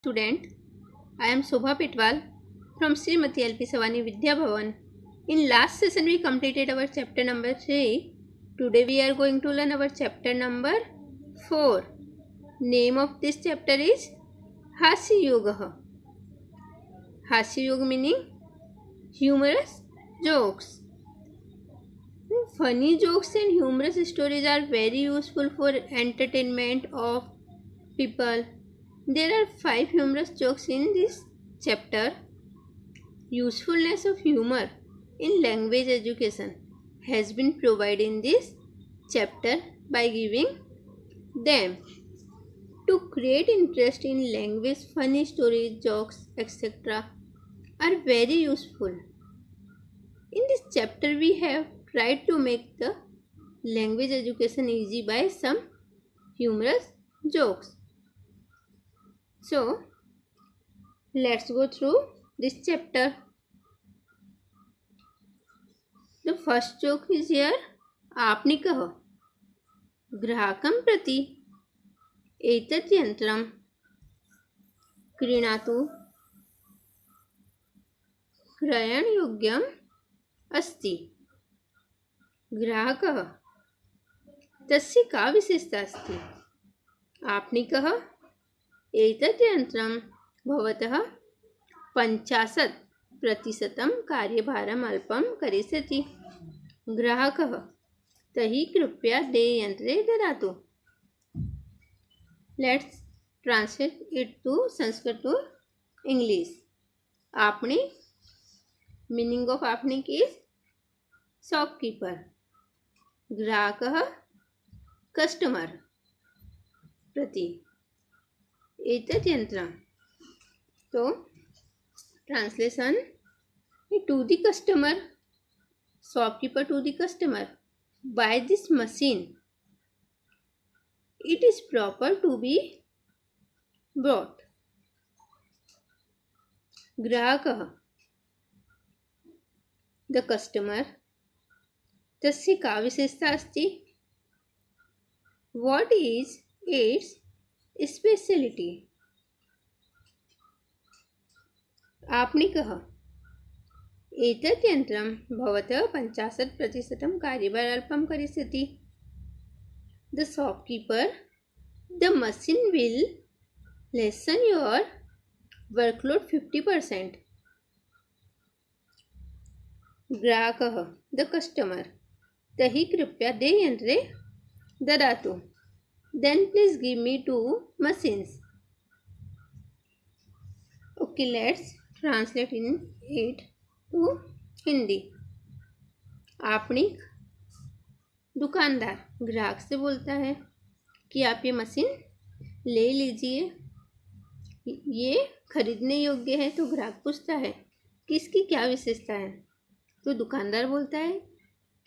Student, I am Shobha Pitwal from Srimati LP Savani Vidya Bhavan. In last session we completed our chapter number 3. Today we are going to learn our chapter number 4. Name of this chapter is Hasya Yoga. Hasya Yoga meaning humorous jokes. Funny jokes and humorous stories are very useful for entertainment of people. There are 5 humorous jokes in this chapter. Usefulness of humor in language education has been provided in this chapter by giving them. To create interest in language, funny stories, jokes, etc. are very useful. In this chapter, we have tried to make the language education easy by some humorous jokes. So, let's go through this chapter. The first joke is here. आपने कहो ग्राहकं प्रति एतत् यन्त्रं क्रीणातु क्रयणयोग्यम् अस्ति. ग्राहकः तस्य का विशेषता अस्ति. आपने कहो एतत् यन्त्रं भवतः 50% कार्यभारम् अल्पं करिष्यति. ग्राहकः तर्हि कृपया यन्त्रे ददातु. Let's translate it to Sanskrit to English. आपने मीनिंग ऑफ आपने की शॉपकीपर. ग्राहकः कस्टमर प्रति एतत् यन्त्रं. तो translation to the customer, shopkeeper to the customer, buy this machine. It is proper to be bought. ग्राहकः the customer तस्य का विशेषता अस्ति. What is its specialty. आपने कहा एतत् यन्त्रं भवतः 50% कार्यभार अल्पं करिष्यति. The shopkeeper, the machine will lessen your workload 50%. ग्राहकः the customer तर्हि कृपया यन्त्रे ददातु. Then please give me 2 machines. Okay, let's translate it to Hindi. आपनिक दुकानदार ग्राहक से बोलता है कि आप ये मशीन ले लीजिए, ये खरीदने योग्य है. तो ग्राहक पूछता है कि इसकी क्या विशेषता है. तो दुकानदार बोलता है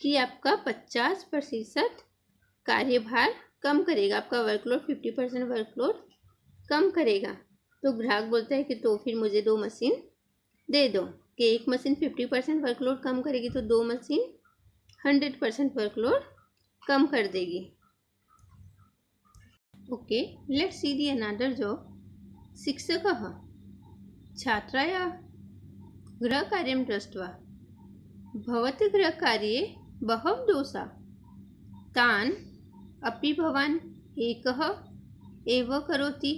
कि आपका 50% कार्यभार कम करेगा, आपका वर्कलोड 50% वर्कलोड कम करेगा. तो ग्राहक बोलता है कि तो फिर मुझे 2 मशीन दे दो. कि एक मशीन 50% वर्कलोड कम करेगी तो 2 मशीन 100% वर्कलोड कम कर देगी. Okay, let's see the another job. शिक्षकः छात्रायाः गृहकार्यं दृष्ट्वा भवतः गृहकार्ये बहवः दोषाः तान् अपि भवान् एकः एव करोति.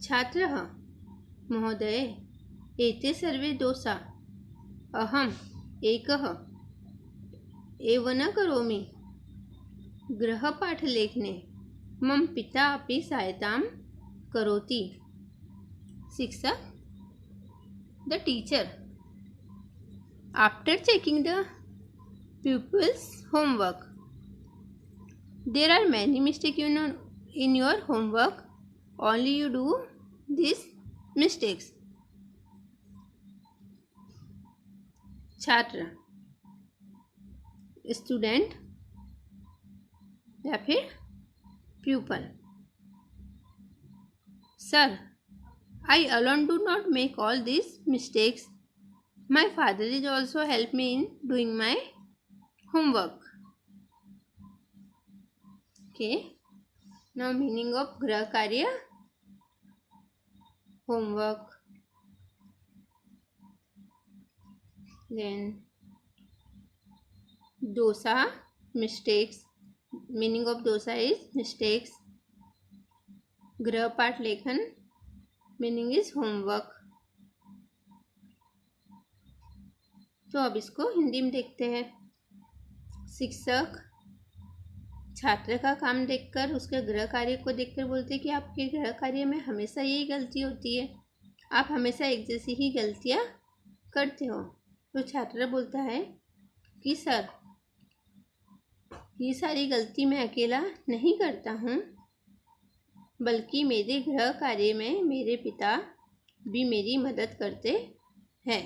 छात्रः महोदय एते सर्वे दोषाः अहम् एकः एव न करोमि. गृहपाठलेखने मम पिता अपि सहायतां करोति. शिक्षक the teacher after checking the pupils homework. There are many mistakes in your homework. Only you do these mistakes. छात्र स्टूडेंट या फिर pupil. Sir, I alone do not make all this mistakes. My father is also help me in doing my homework. Okay, now meaning of गृह कार्य. homework. Then dosa, mistakes. Meaning of dosa is mistakes. गृह पाठ लेखन, meaning is homework. तो अब इसको हिंदी में देखते हैं. शिक्षक छात्र का काम देखकर, उसके गृह कार्य को देखकर बोलते हैं कि आपके गृह कार्य में हमेशा यही गलती होती है, आप हमेशा एक जैसी ही गलतियाँ करते हो. तो छात्र बोलता है कि सर, ये सारी गलती मैं अकेला नहीं करता हूँ, बल्कि मेरे गृह कार्य में मेरे पिता भी मेरी मदद करते हैं.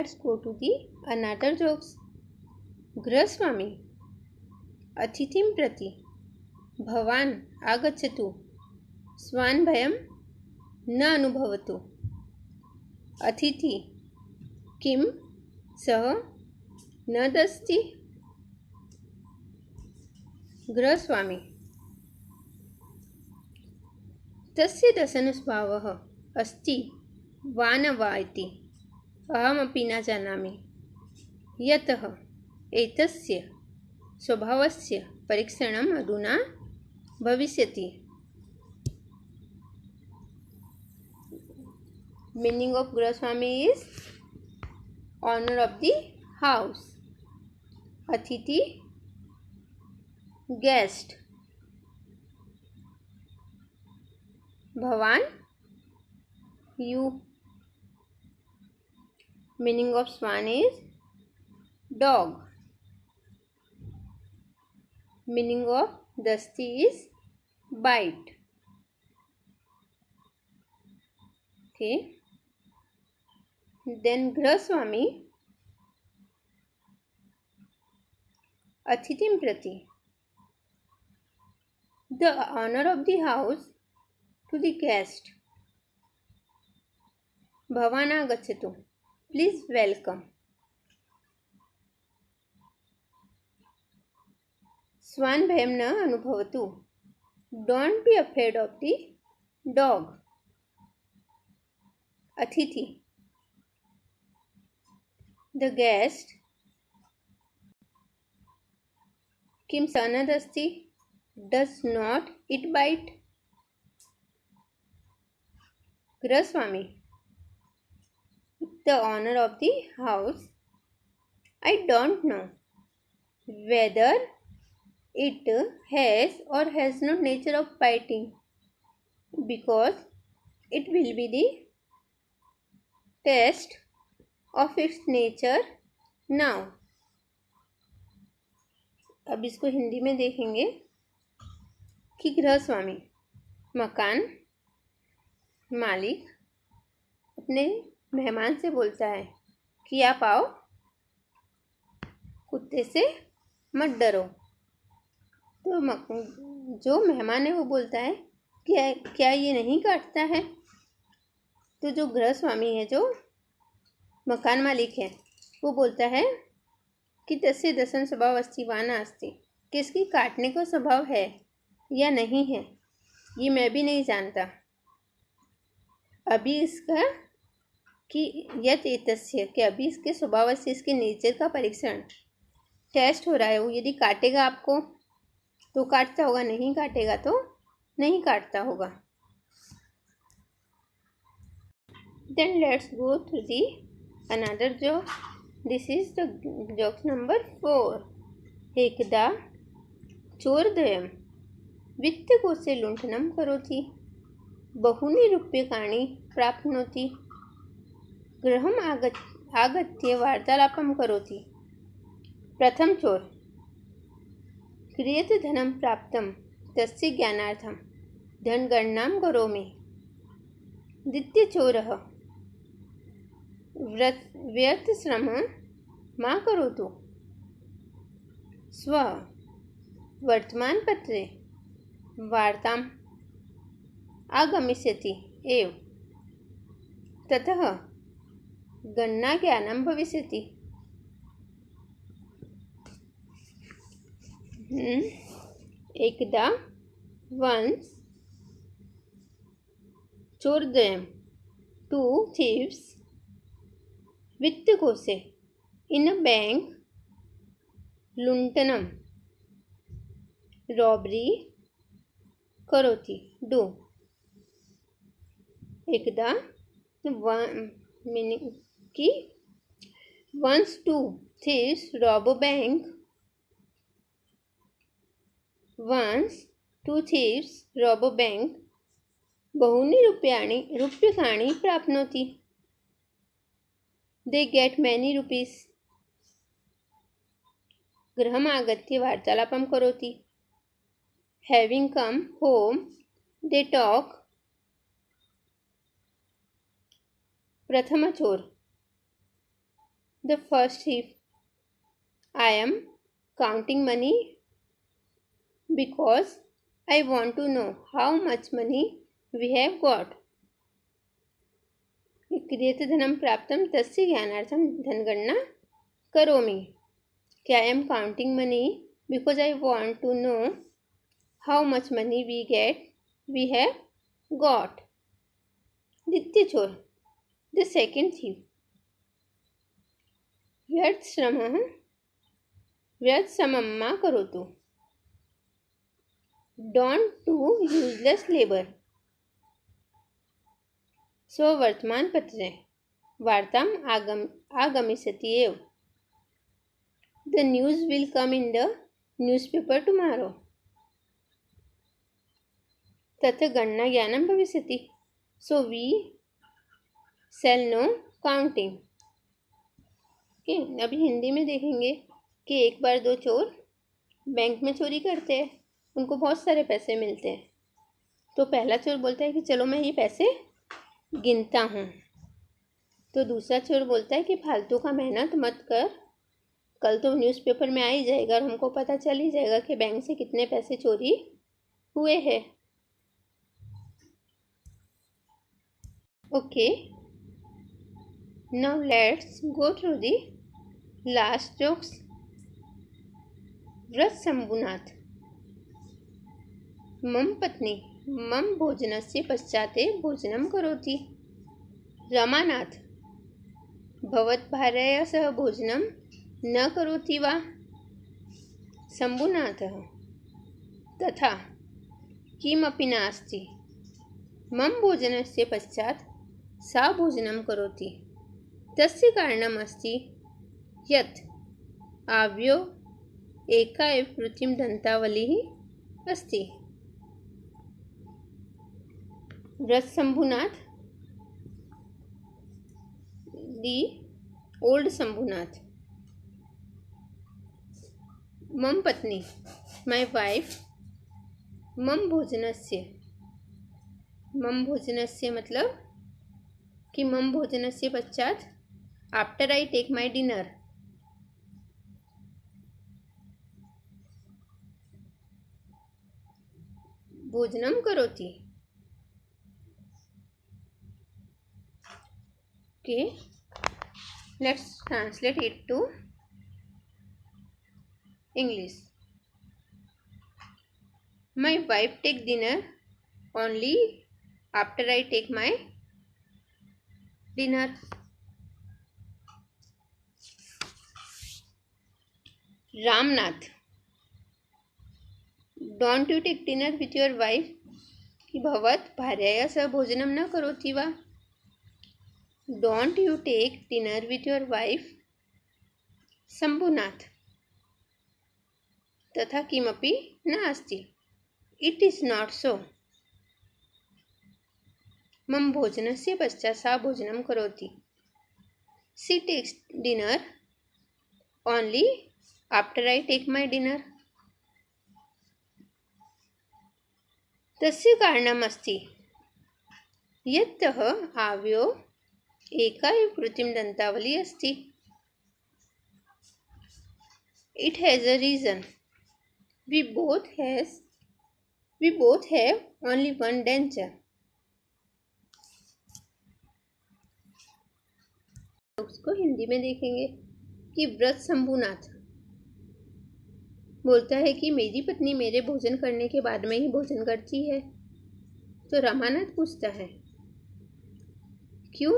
Let's go to the another jokes. गृहस्वामी अतिथिं प्रति भवान् आगच्छतु, स्वान् भयं न अनुभवतु. अतिथि किं सः न दस्ति. गृहस्वामी तस्य दशनस्वभावः अस्ति वा न वा इति अहमपि न जानामि, यतः एतस्य स्वभावस्य परीक्षणम् अधुना भविष्यति. मीनिंग ऑफ गृहस्वामी is owner of the house. अतिथि गेस्ट. भवान you. Meaning of swan is dog. Meaning of dasti is bite. Okay. Then grahaswami athitim prati, the honor of the house to the guest. Bhavan agachatu, please welcome. Swan bhayam na anubhavatu, don't be afraid of the dog. Atithi the guest. Kim sanadasti, does not it bite. Grahaswami the honor of the house. I don't know whether it has or has no nature of biting, because it will be the test of its nature now. अब इसको हिंदी में देखेंगे कि गृहस्वामी मकान मालिक अपने मेहमान से बोलता है कि आप आओ, कुत्ते से मत डरो. तो जो मेहमान है वो बोलता है कि क्या ये नहीं काटता है. तो जो गृहस्वामी है, जो मकान मालिक है, वो बोलता है कि तस्य दशन स्वभाव अस्ति वा न अस्ति, कि इसकी काटने को स्वभाव है या नहीं है, ये मैं भी नहीं जानता. अभी इसका कि यत एतस्य, कि अभी इसके स्वभाव से, इसके नेचर का परीक्षण टेस्ट हो रहा है. वो यदि काटेगा आपको तो काटता होगा, नहीं काटेगा तो नहीं काटता होगा. Then let's go to the another joke. This is the joke number 4. एकदा चोरद्वयं वित्तकोशे लुण्ठनं करोति, बहूनि रूप्यकाणि प्राप्नोति. गृहम् आगत्य वार्तालापं करोति. प्रथम चोर क्रियते धनं प्राप्तं तस्य ज्ञानार्थं धनगणनां करोमि. द्वितीय चोरः व्यर्थश्रम मा करोतु, स्व वर्तमानपत्रे वार्ताम् आगमिष्यति एव, ततः गणना ज्ञानं भविष्यति. एकदा once चोरद्वयम two thieves वित्तकोशे in a bank लुण्ठनं robbery करोति do एकदा मीनिंग की once two thieves rob a bank once two thieves rob a bank बहूनि रूप्यकाणि प्राप्नोति they get many rupees गृहम् आगत्य वार्तालापं करोति having come home they talk प्रथमचोर the first thief I am counting money because I want to know how much money we have got क्रियते धनं प्राप्तं तस्य ज्ञानार्थं धनगणना करोमि I am counting money because I want to know how much money we have got. द्वितीय चोर the second thief व्यर्थ श्रमं मा करोतु don't do useless labor स्ववर्तमानपत्रे वार्ताम् आगमिष्यति एव The news will come in the newspaper tomorrow. तत् गणना ज्ञानं भविष्यति so we shall know counting. Okay अभी हिंदी में देखेंगे कि एक बार दो चोर बैंक में चोरी करते हैं उनको बहुत सारे पैसे मिलते हैं तो पहला चोर बोलता है कि चलो मैं ये पैसे गिनता हूँ तो दूसरा चोर बोलता है कि फालतू का मेहनत मत कर कल तो न्यूज़पेपर में आ ही जाएगा और हमको पता चल ही जाएगा कि बैंक से कितने पैसे चोरी हुए हैं okay now let's go through the last jokes व्रत शंभुनाथ मम पत्नी मम भोजनस्य पश्चाते भोजनं करोति रमानाथ भवद्भार्यया सह भोजनं न करोति वा शंभुनाथः तथा किमपि नास्ति मम भोजनस्य पश्चात् सा भोजनं करोति तस्य कारणम् अस्ति यत् आव्यो एका एव कृत्रिम दन्तावलिः अस्ति व्रत शंभुनाथ दी ओल्ड शंभुनाथ मम पत्नी माय वाइफ मम भोजनस्य मतलब कि मम भोजनस्य पश्चात after I take my dinner भोजनं करोति okay let's translate it to English. My wife take dinner only after I take my dinner. Ramnath, don't you take dinner with your wife? कि भवत् भार्यया सह भोजनं न करोति वा? Don't you take dinner with your wife? Shambhunath तथा किमपि नास्ति इट इज नॉट सो मम भोजनस्य पश्चात् सा भोजनं करोति she takes dinner only after I take my dinner तस्य कारणम् अस्ति यतः आव्यो एका एव कृत्रिम दन्तावली अस्ति it has a reason We both have only one denture. उसको हिंदी में देखेंगे कि व्रत शंभुनाथ बोलता है कि मेरी पत्नी मेरे भोजन करने के बाद में ही भोजन करती है। तो रमानाथ पूछता है, क्यों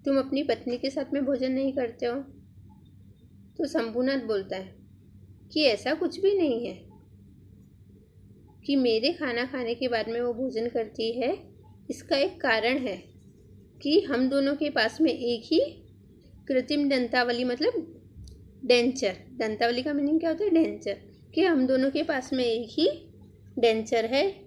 तुम अपनी पत्नी के साथ में भोजन नहीं करते हो? तो शंभुनाथ बोलता है कि ऐसा कुछ भी नहीं है कि मेरे खाना खाने के बाद में वो भोजन करती है। इसका एक कारण है कि हम दोनों के पास में एक ही कृत्रिम दंतावली, मतलब डेंचर, दंतावली का मीनिंग क्या होता है? डेंचर, कि हम दोनों के पास में एक ही डेंचर है